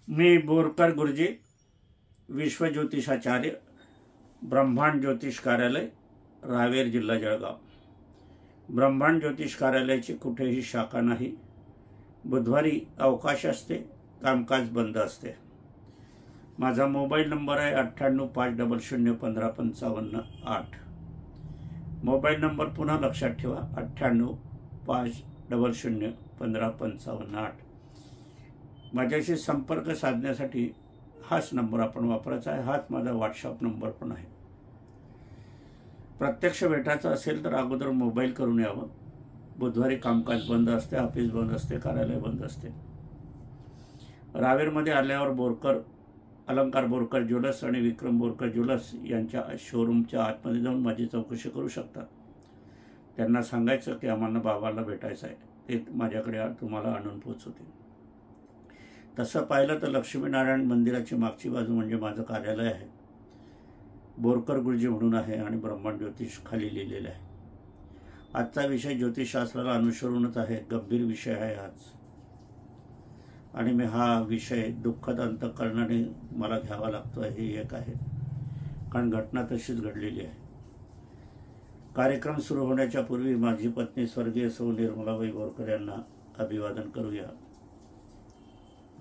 मी बोरकर गुरुजी, विश्वज्योतिषाचार्य, ब्रह्मांड ज्योतिष कार्यालय, रावेर, जिल्हा जळगाव। ब्रह्मांड ज्योतिष कार्यालयाची कुठेही शाखा नाही। बुधवारी अवकाश असते, कामकाज बंद असते। माझा मोबाईल नंबर आहे 9850015558। मोबाईल नंबर पुन्हा लक्षात ठेवा, 9850015558। माझ्याशी संपर्क साधण्यासाठी हाच नंबर आपण वापरायचा आहे। हाच माझा व्हॉट्सअप नंबर पण आहे। प्रत्यक्ष भेटायचं असेल तर अगोदर मोबाईल करून यावं। बुधवारी कामकाज बंद असते, ऑफिस बंद असते, कार्यालय बंद असते। रावेरमध्ये आल्यावर बोरकर अलंकार बोरकर ज्वेलर्स आणि विक्रम बोरकर ज्वेलर्स यांच्या शोरूमच्या आतमध्ये जाऊन माझी चौकशी करू शकतात। त्यांना सांगायचं की आम्हाला बाबाला भेटायचं आहे, ते माझ्याकडे तुम्हाला आणून पोचवतील। तसं पाहिलं तर लक्ष्मीनारायण मंदिराची मागची बाजू म्हणजे माझं कार्यालय आहे। बोरकर गुरुजी म्हणून आहे आणि ब्रह्मांड ज्योतिष खाली लिहिलेलं आहे। आजचा विषय ज्योतिषशास्त्राला अनुसरूनच आहे, गंभीर विषय आहे आज। आणि मी हा विषय दुःखद अंतःकरणाने मला घ्यावा लागतो आहे, हे एक आहे, कारण घटना तशीच घडलेली आहे। कार्यक्रम सुरू होण्याच्या पूर्वी माझी पत्नी स्वर्गीय सौ निर्मलाबाई बोरकर यांना अभिवादन करूया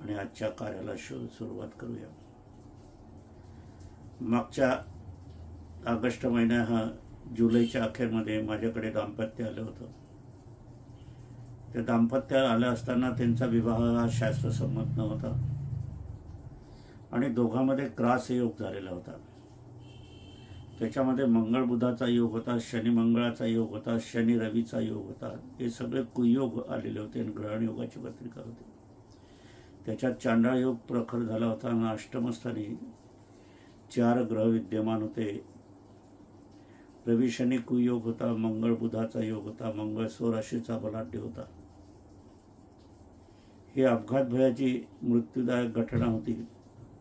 आणि आजच्या कार्याला सुरुवात करूया। मागच्या ऑगस्ट जुलैच्या अखेरमध्ये माझ्याकडे दाम्पत्य आलं होतं। ते दाम्पत्य आलं असताना त्यांचा विवाह हा शास्त्रसंमत नव्हता आणि दोघांमध्ये क्रॉस योग झालेला होता। त्याच्यामध्ये मंगळ बुधाचा योग होता, शनी मंगळाचा योग होता, शनी रवीचा योग होता। हे सगळे कुयोग आलेले होते आणि ग्रहण योगाची पत्रिका होती। त्याच्यात चांडाळ योग प्रखर झाला होता आणि अष्टमस्थानी 4 ग्रह विद्यमान होते। रवी शनी कुयोग होता, मंगळ बुधाचा योग होता, मंगळ स्वराशीचा बलाढ्य होता। ही अपघात भयाची मृत्यूदायक घटना होती,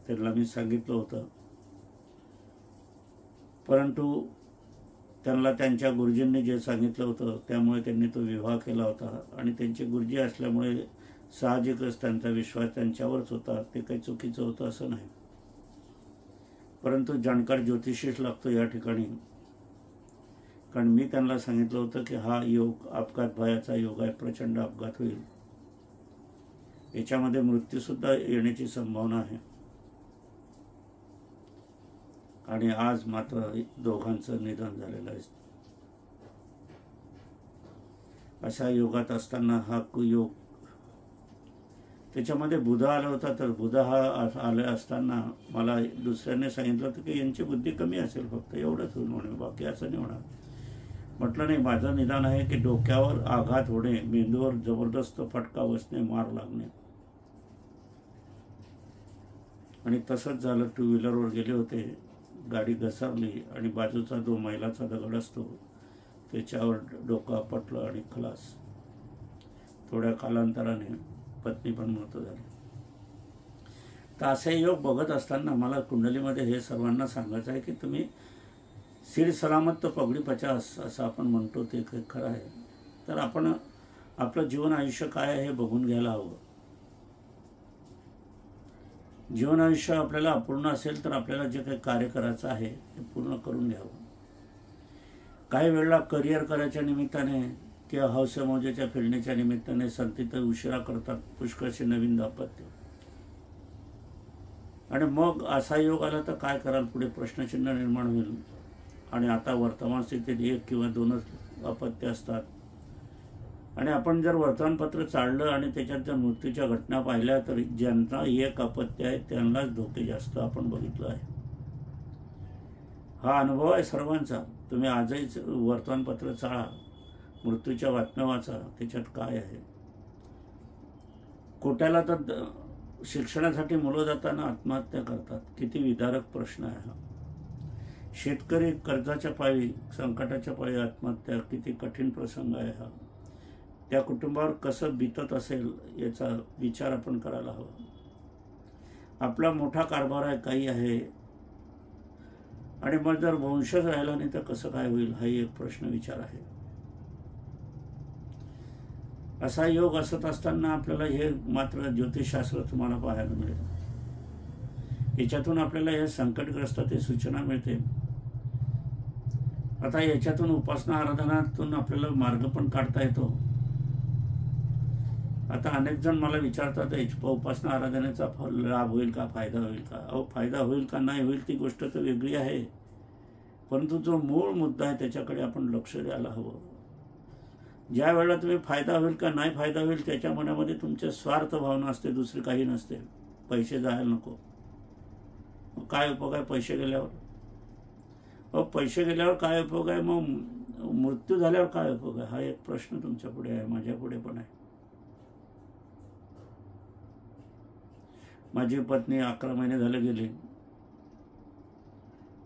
त्यांना मी सांगितलं होतं। परंतु त्यांना त्यांच्या गुरुजींनी जे सांगितलं होतं त्यामुळे त्यांनी तो विवाह केला होता आणि त्यांचे गुरुजी असल्यामुळे साहजिकच त्यांचा विश्वास त्यांच्यावरच होता। ते काही चुकीचं होतं असं नाही, परंतु जाणकार ज्योतिषीच लागतो या ठिकाणी। कारण मी त्यांना सांगितलं होतं की हा योग अपघात भयाचा योग आहे, प्रचंड अपघात होईल, याच्यामध्ये मृत्यूसुद्धा येण्याची संभावना आहे। आणि आज मात्र दोघांचं निधन झालेलं आहे। अशा योगात असताना हा कुयोग, त्याच्यामध्ये बुध आला होता। तर बुध हा आले असताना मला दुसऱ्याने सांगितलं होतं की यांची बुद्धी कमी असेल, फक्त एवढंच होईल म्हणून, बाकी असं नाही होणार। म्हटलं नाही, माझं निदान आहे की डोक्यावर आघात होणे, मेंदूवर जबरदस्त फटका बसणे, मार लागणे। आणि तसंच झालं। 2 व्हीलरवर गेले होते, गाडी घसरली आणि बाजूचा जो मैलाचा दगड असतो त्याच्यावर डोकं आपटलं आणि खलास। थोड्या कालांतराने पत्नी पण मृत झाली। तर असे योग बघत असताना मला कुंडलीमध्ये हे सर्वांना सांगायचं आहे की तुम्ही सिर सलामत तो पगडी 50 असं आपण म्हणतो, ते खरं आहे। तर आपण आपलं जीवन आयुष्य काय आहे हे बघून घ्यायला हवं। जीवन आयुष्य आपल्याला अपूर्ण असेल तर आपल्याला जे काही कार्य करायचं आहे ते पूर्ण करून घ्यावं। काही वेळेला करिअर करायच्या निमित्ताने किंवा हौसेमौजेच्या फिरण्याच्या निमित्ताने संतती उशिरा करतात पुष्कळशी नवीन दाम्पत्य। आणि मग असा योग आला तर काय कराल, पुढे प्रश्नचिन्ह निर्माण होईल। आणि आता वर्तमान स्थितीत 1 किंवा 2च अपत्य असतात। आणि आपण जर वर्तमानपत्र चाललं आणि त्याच्यात जर मृत्यूच्या घटना पाहिल्या तर ज्यांचा 1 अपत्य आहे त्यांनाच धोके जास्त आपण बघितलं आहे। हा अनुभव आहे सर्वांचा। तुम्ही आजही वर्तमानपत्र चाळा, मृत्यूच्या बातम्या वाचा, त्याच्यात काय आहे। कोट्याला तर शिक्षणासाठी मुलं जाताना आत्महत्या करतात, किती विदारक प्रश्न आहे हा। शेतकरी कर्जाच्या पायी, संकटाच्या पायी आत्महत्या, किती कठीण प्रसंग आहे हा। त्या कुटुंबावर कसं बीतत असेल याचा विचार आपण करायला हवा। आपला मोठा कारभार आहे, काही आहे, आणि मग जर वंशच राहिला नाही तर कसं काय होईल, हाही एक प्रश्न विचार आहे। असा योग असत असताना आपल्याला हे मात्र ज्योतिषशास्त्र तुम्हाला पाहायला मिळेल। याच्यातून आपल्याला या संकटग्रस्ताची सूचना मिळते. आता याच्यातून उपासना आराधनातून आपल्याला मार्ग पण काढता येतो. आता अनेक जण मला विचारतात उपासना आराधनेचा लाभ होईल का, फायदा होईल का? अहो, फायदा होईल का नाही होईल ती गोष्ट तर वेगळी आहे, परंतु जो मूळ मुद्दा आहे त्याच्याकडे आपण लक्ष द्यायला हवं. ज्या वेळेला तुम्ही फायदा होईल का नाही फायदा होईल त्याच्या मनामध्ये तुमच्या स्वार्थ भावना असते, दुसरी काही नसते. पैसे जायला नको, काय उपयोग आहे पैसे गेल्यावर? पैसे गेल्यावर काय उपयोग आहे? मग मृत्यू झाल्यावर काय उपयोग आहे? हा एक प्रश्न तुमच्या पुढे आहे, माझ्या पुढे पण आहे. माझी पत्नी 11 महिने झाले गेली.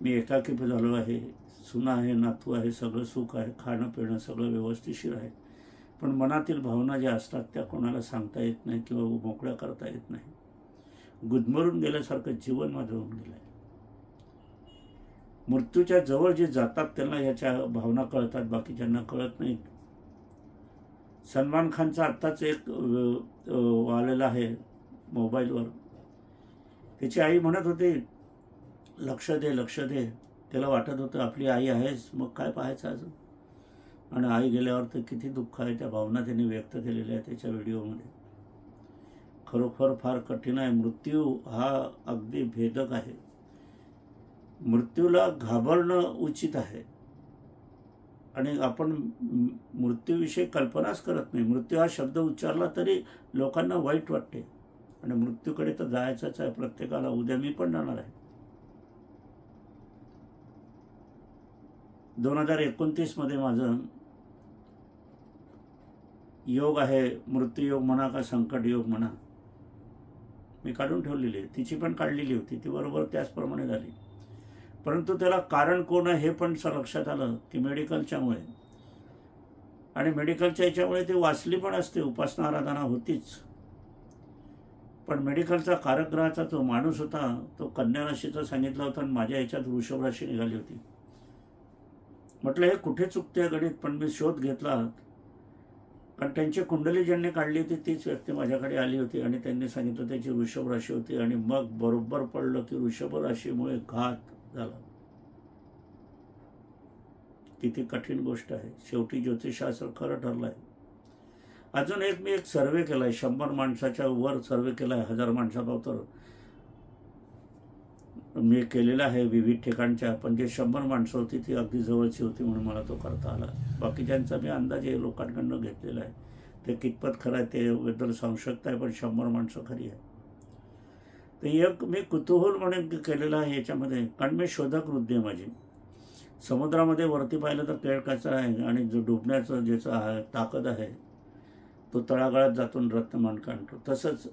मी एकाकी झालो आहे. सुना आहे, नातू आहे, सगळं सुख आहे, खाणं पिणं सगळं व्यवस्थितशीर आहे. पण मनातील भावना ज्या असतात त्या कोणाला सांगता येत नाही किंवा मोकळ्या करता येत नाही. गुदमरून गेल्यासारखं जीवन माझं होऊन गेलं आहे. मृत्यूच्या जवळ जे जातात त्यांना याच्या भावना कळतात, बाकीच्यांना कळत नाहीत. सलमान खानचा आत्ताच एक आलेला आहे मोबाईलवर. त्याची आई म्हणत होती लक्ष दे लक्ष दे. त्याला वाटत होतं आपली आई आहेच, मग काय पाहायचं अजून. आणि आई गेल्यावर तर किती दुःख आहे, त्या भावना त्यांनी व्यक्त केलेल्या आहे त्याच्या व्हिडिओमध्ये. खरोखर फार कठीण आहे. मृत्यू हा अगदी भेदक आहे. मृत्यूला घाबरणं उचित आहे आणि आपण मृत्यूविषयी कल्पनाच करत नाही. मृत्यू हा शब्द उच्चारला तरी लोकांना वाईट वाटते आणि मृत्यूकडे तर जायचंच आहे प्रत्येकाला. उद्या मी पण जाणार आहे. 2029 मध्ये माझं योग आहे. मृत्यूयोग म्हणा का संकट योग म्हणा, मी काढून ठेवलेली आहे. तिची पण काढलेली होती, ती बरोबर त्याचप्रमाणे झाली. परंतु त्याला कारण कोण आहे हे पण लक्षात आलं की मेडिकलच्यामुळे. आणि मेडिकलच्या याच्यामुळे ती वाचली पण असते, उपासना आराधना होतीच. पण मेडिकलचा कारकग्रहाचा जो माणूस होता तो कन्या राशीचा सांगितला होता आणि माझ्या याच्यात वृषभ राशी निघाली होती. म्हटलं हे कुठे चुकते गणित. पण मी शोध घेतला कारण त्यांची कुंडली ज्यांनी काढली होती तीच व्यक्ती माझ्याकडे आली होती आणि त्यांनी सांगितलं त्याची वृषभ राशी होती. आणि मग बरोबर पडलं की वृषभ राशीमुळे घात झाला. किती कठीण गोष्ट आहे. शेवटी ज्योतिषशास्त्र खरं ठरलं आहे. अजून मी एक सर्वे केला आहे. 100 माणसाच्या वर सर्वे केला आहे. 1000 माणसाबरोबर मी केलेला आहे विविध ठिकाणच्या. पण जे 100 माणसं होती ती अगदी जवळची होती म्हणून मला तो करता आला. बाकीच्यांचा मी अंदाजे लोकांकडनं घेतलेला आहे. ते कितपत खरं आहे ते बद्दल संशयता आहे, पण 100 माणसं खरी आहे. तर एक मी कुतूहल म्हणून केलेलं आहे याच्यामध्ये. कारण मी शोधक वृत्ती आहे माझी. समुद्रामध्ये वरती पाहिलं तर केळकाचा आहे आणि जो डुबण्याचं ज्याचं ताकद आहे तो तळागाळात जातून रत्नमान काढतो. तसंच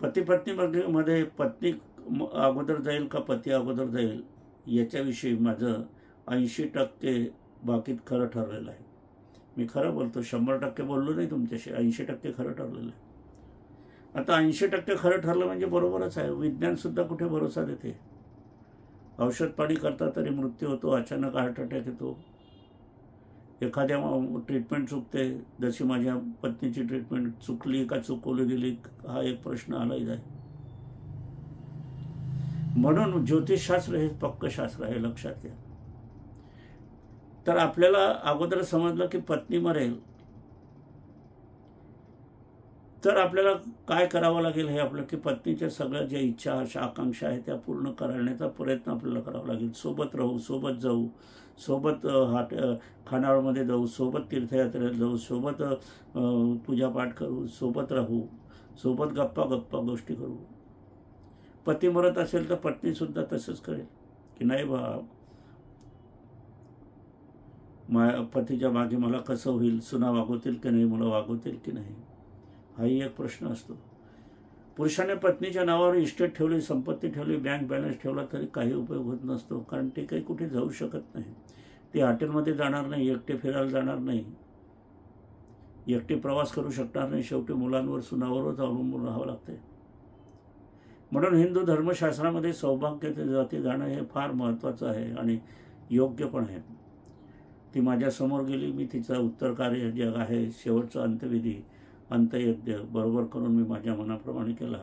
पती पत्नीमध्ये पत्नी अगोदर जाईल का पती अगोदर जाईल याच्याविषयी माझं 80% बाकीत खरं ठरलेलं आहे. मी खरं बोलतो. 100% बोललो नाही तुमच्याशी. 80% खरं ठरलेलं आहे. आता 80% खरं ठरलं म्हणजे बरोबरच आहे. विज्ञानसुद्धा कुठे भरोसा देते. औषध पाणी करता तरी मृत्यू होतो, अचानक हार्ट अटॅक येतो. एखाद्या ट्रीटमेंट चुकते, जशी माझ्या पत्नीची ट्रीटमेंट चुकली का चुकवली गेली हा एक प्रश्न आलाही आहे. म्हणून ज्योतिषशास्त्र हे पक्क शास्त्र आहे, लक्षात घ्या. तर आपल्याला अगोदर समजलं की पत्नी मरेल तर आपल्याला काय करावं लागेल हे आपलं की पत्नीच्या सगळ्या ज्या इच्छा आकांक्षा आहेत त्या पूर्ण करण्याचा प्रयत्न आपल्याला करावा लागेल. सोबत राहू, सोबत जाऊ, सोबत खानावळमध्ये जाऊ, सोबत तीर्थयात्रेला जाऊ, सोबत पूजापाठ करू, सोबत राहू, सोबत गप्पा गोष्टी करू. पती मरत असेल तर पत्नीसुद्धा तसंच करेल की नाही बा पतीच्या मागे मला कसं होईल, सुना वागवतील की नाही, मुलं वागवतील की नाही, हाही एक प्रश्न असतो. पुरुषाने पत्नीच्या नावावर इस्टेट ठेवली, संपत्ती ठेवली, बँक बॅलन्स ठेवला तरी काही उपयोग होत नसतो. कारण ते काही कुठे जाऊ शकत नाही. ते हॉटेलमध्ये जाणार नाही, एकटे फिरायला जाणार नाही, एकटे प्रवास करू शकणार नाही. शेवटी मुलांवर सुनावरच अवलंबून राहावं लागते. म्हणून हिंदू धर्मशास्त्रामध्ये सौभाग्याच्या जाती जाणं हे फार महत्त्वाचं आहे आणि योग्य पण आहे. ती माझ्यासमोर गेली. मी तिचं उत्तर कार्य जे आहे शेवटचा अंत्यविधी अंत्ययज्ञ बरोबर करून मी माझ्या मनाप्रमाणे केला.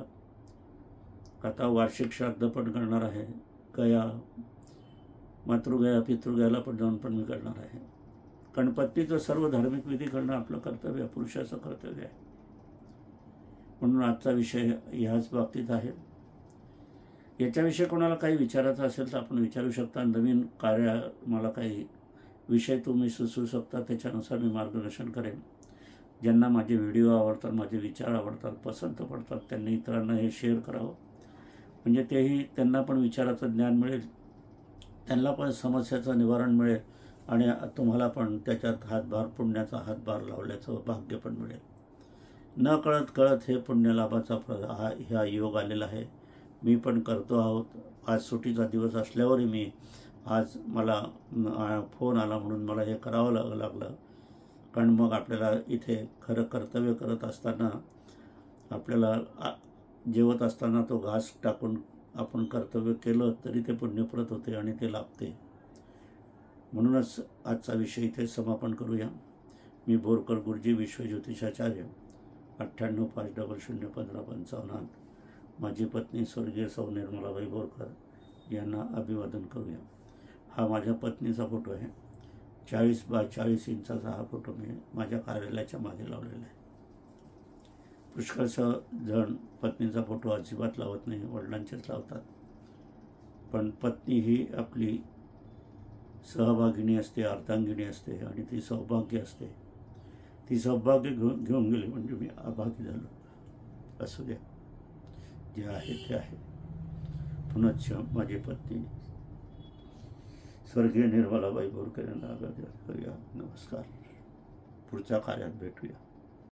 आता वार्षिक श्राद्ध पण करणार आहे, गया मातृगया पितृगयाला पण जाऊन पण मी करणार आहे. कारण पत्नीचं सर्व धार्मिक विधी करणं आपलं कर्तव्य आहे, पुरुषाचं कर्तव्य आहे. म्हणून आजचा विषय ह्याच बाबतीत आहे. याच्याविषयी कोणाला काही विचारायचं असेल तर आपण विचारू शकता. नवीन कार्य मला काही विषय तुम्ही सुचवू शकता, त्याच्यानुसार मी मार्गदर्शन करेन. ज्यांना माझे व्हिडिओ आवडतात, माझे विचार आवडतात, पसंत पडतात, त्यांनी इतरांना हे शेअर करावं. म्हणजे तेही त्यांना पण विचाराचं ज्ञान मिळेल, त्यांना पण समस्याचं निवारण मिळेल आणि तुम्हाला पण त्याच्यात हातभार, पुण्याचा हातभार लावल्याचं भाग्य पण मिळेल. न कळत हे पुण्यलाभाचा हा योग आलेला आहे. मी पण करतो आहोत. आज सुट्टीचा दिवस असल्यावरही मी आज मला फोन आला म्हणून मला हे करावं लागलं. कारण मग आपल्याला इथे खरं कर्तव्य करत असताना आपल्याला जेवत असताना तो घास टाकून आपण कर्तव्य केलं तरी ते पुण्यप्रत होते आणि ते लाभते. म्हणूनच आजचा विषय इथे समापन करूया. मी बोरकर गुरुजी विश्वज्योतिषाचार्य 9850051555. माझी पत्नी स्वर्गीय सौ निर्मलाबाई बोरकर यांना अभिवादन करूया. हा माझ्या पत्नीचा फोटो आहे. 40 बाय 40 इंचाचा हा फोटो मी माझ्या कार्यालयाच्या मागे लावलेला आहे. पुष्कळसं जण पत्नीचा फोटो अजिबात लावत नाही, वडिलांचेच लावतात. पण पत्नी ही आपली सहभागिनी असते, अर्धांगिनी असते आणि ती सौभाग्य असते. ती सौभाग्य घेऊन गेली म्हणजे मी अभागी झालो. असू द्या, जे आहे ते आहे. पुनश्च माझी पत्नी स्वर्गीय निर्मलाबाई बोरकर यांना अभिवादन करूया. नमस्कार. पुढच्या कार्यात भेटूया.